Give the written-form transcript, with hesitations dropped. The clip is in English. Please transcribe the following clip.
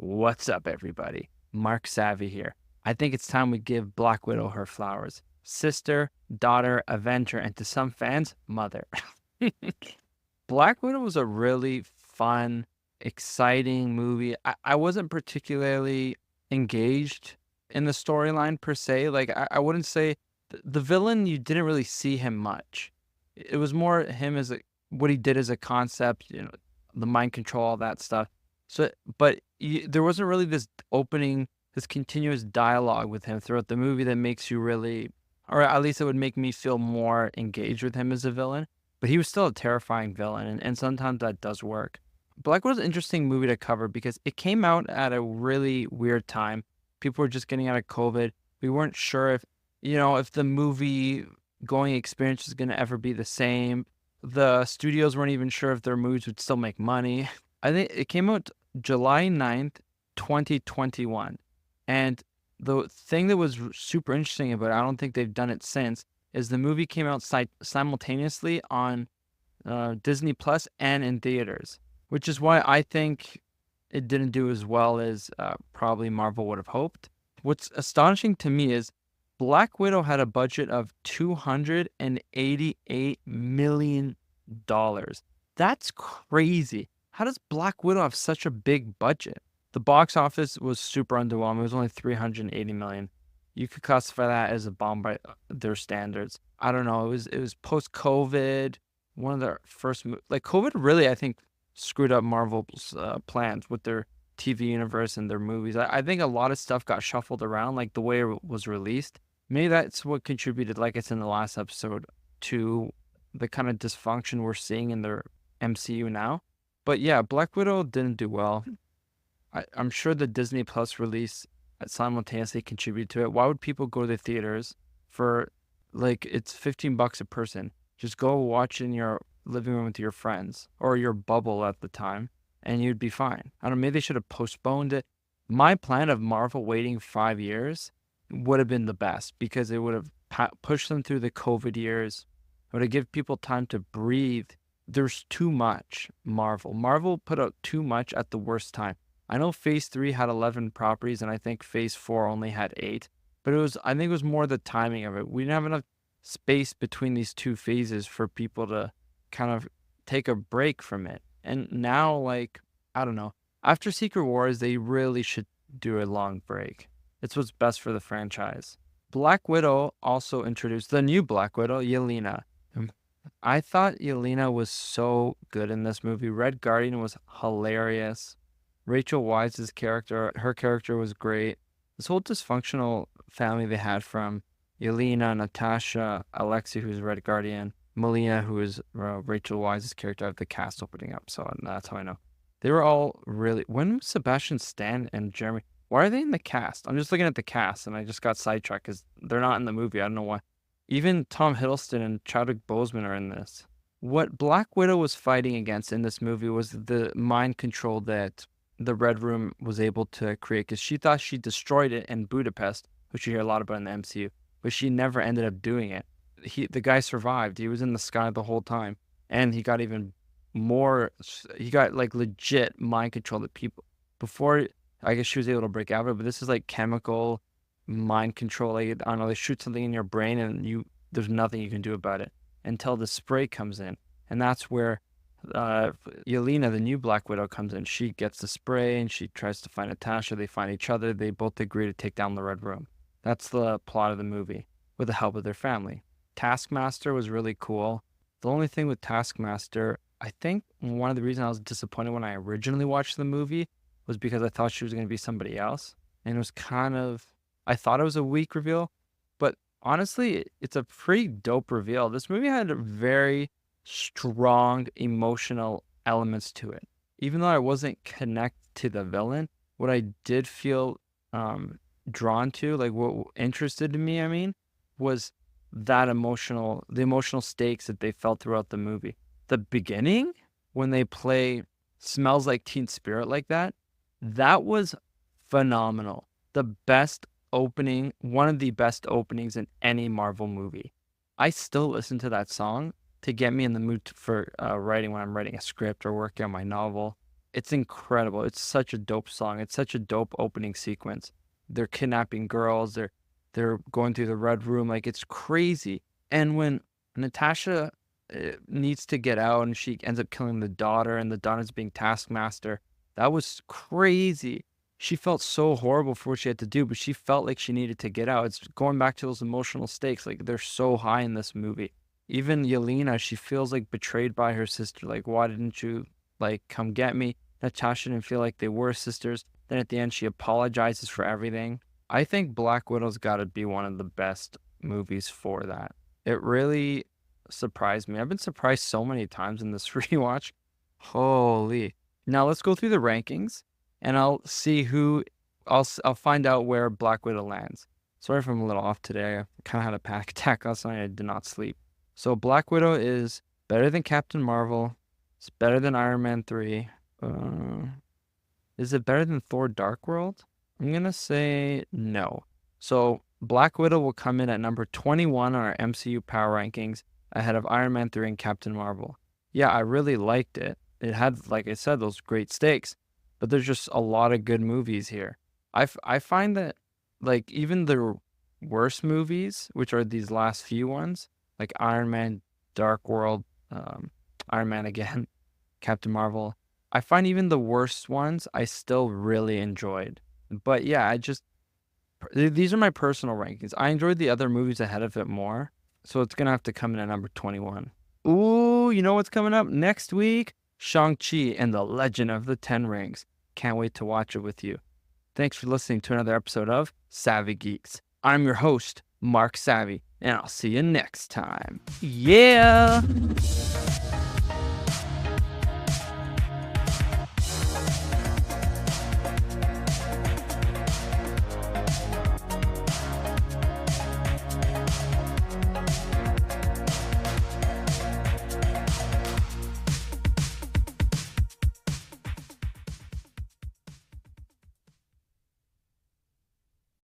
What's up, everybody? Mark Savvy here. I think it's time we give Black Widow her flowers. Sister, daughter, Avenger, and to some fans, mother. Black Widow was a really fun, exciting movie. I wasn't particularly engaged in the storyline per se. Like, I wouldn't say the villain, you didn't really see him much. It was more him as what he did as a concept, the mind control, all that stuff. So, but there wasn't really this continuous dialogue with him throughout the movie that makes you really, or at least it would make me feel more engaged with him as a villain. But he was still a terrifying villain, and sometimes that does work. Black Widow's an interesting movie to cover because it came out at a really weird time. People were just getting out of COVID. We weren't sure if the movie going experience was going to ever be the same. The studios weren't even sure if their movies would still make money. I think it came out July 9th, 2021. And the thing that was super interesting about it, I don't think they've done it since, is the movie came out simultaneously on Disney Plus and in theaters, which is why I think it didn't do as well as probably Marvel would have hoped. What's astonishing to me is Black Widow had a budget of $288 million. That's crazy. How does Black Widow have such a big budget? The box office was super underwhelming. It was only $380 million. You could classify that as a bomb by their standards. I don't know. It was post-COVID. One of their first COVID really, I think, screwed up Marvel's plans with their TV universe and their movies. I think a lot of stuff got shuffled around, like the way it was released. Maybe that's what contributed, like it's in the last episode, to the kind of dysfunction we're seeing in their MCU now. But yeah, Black Widow didn't do well. I'm sure the Disney Plus release simultaneously contributed to it. Why would people go to the theaters for, it's $15 a person? Just go watch in your living room with your friends or your bubble at the time, and you'd be fine. I don't know, maybe they should have postponed it. My plan of Marvel waiting 5 years would have been the best because it would have pushed them through the COVID years. It would have given people time to breathe. There's too much Marvel. Marvel put out too much at the worst time. I know Phase 3 had 11 properties, and I think Phase 4 only had 8. But I think it was more the timing of it. We didn't have enough space between these two phases for people to kind of take a break from it. And now, I don't know. After Secret Wars, they really should do a long break. It's what's best for the franchise. Black Widow also introduced the new Black Widow, Yelena. I thought Yelena was so good in this movie. Red Guardian was hilarious. Rachel Weisz's character, her character was great. This whole dysfunctional family they had from Yelena, Natasha, Alexei, who's Red Guardian, Melina, who is Rachel Weisz's character. I have the cast opening up, so that's how I know. They were all really... When was Sebastian Stan and Jeremy... Why are they in the cast? I'm just looking at the cast, and I just got sidetracked because they're not in the movie. I don't know why. Even Tom Hiddleston and Chadwick Boseman are in this. What Black Widow was fighting against in this movie was the mind control that the Red Room was able to create, because she thought she destroyed it in Budapest, which you hear a lot about in the MCU, but she never ended up doing it. The guy survived. He was in the sky the whole time, and he got even more. He got legit mind control of people. Before, I guess she was able to break out of it, but this is chemical mind control. I don't know, they shoot something in your brain, and there's nothing you can do about it until the spray comes in, and that's where Yelena, the new Black Widow, comes in. She gets the spray and she tries to find Natasha. They find each other. They both agree to take down the Red Room. That's the plot of the movie, with the help of their family. Taskmaster was really cool. The only thing with Taskmaster, I think one of the reasons I was disappointed when I originally watched the movie was because I thought she was going to be somebody else. And it was I thought it was a weak reveal, but honestly, it's a pretty dope reveal. This movie had a very strong emotional elements to it. Even though I wasn't connected to the villain, what I did feel drawn to, what interested me, was the emotional stakes that they felt throughout the movie. The beginning, when they play Smells Like Teen Spirit like that was phenomenal. One of the best openings in any Marvel movie. I still listen to that song to get me in the mood for writing when I'm writing a script or working on my novel. It's incredible. It's such a dope song. It's such a dope opening sequence. They're kidnapping girls. They're going through the red room. Like, it's crazy. And when Natasha needs to get out and she ends up killing the daughter and the daughter's being taskmaster, that was crazy. She felt so horrible for what she had to do, but she felt like she needed to get out. It's going back to those emotional stakes. Like, they're so high in this movie. Even Yelena, she feels like betrayed by her sister. Like, why didn't you like come get me? Natasha didn't feel like they were sisters. Then at the end, she apologizes for everything. I think Black Widow's got to be one of the best movies for that. It really surprised me. I've been surprised so many times in this rewatch. Holy. Now let's go through the rankings, and I'll see who. I'll find out where Black Widow lands. Sorry if I'm a little off today. I kind of had a panic attack last night. I did not sleep. So Black Widow is better than Captain Marvel. It's better than Iron Man 3. Is it better than Thor Dark World? I'm going to say no. So Black Widow will come in at number 21 on our MCU Power Rankings, ahead of Iron Man 3 and Captain Marvel. Yeah, I really liked it. It had, like I said, those great stakes, but there's just a lot of good movies here. I find that, like, even the worst movies, which are these last few ones, like Iron Man, Dark World, Iron Man again, Captain Marvel, I find even the worst ones I still really enjoyed. But yeah, these are my personal rankings. I enjoyed the other movies ahead of it more, so it's gonna have to come in at number 21. Ooh, you know what's coming up next week? Shang-Chi and the Legend of the Ten Rings. Can't wait to watch it with you. Thanks for listening to another episode of Savvy Geeks. I'm your host, Mark Savvy, and I'll see you next time. Yeah!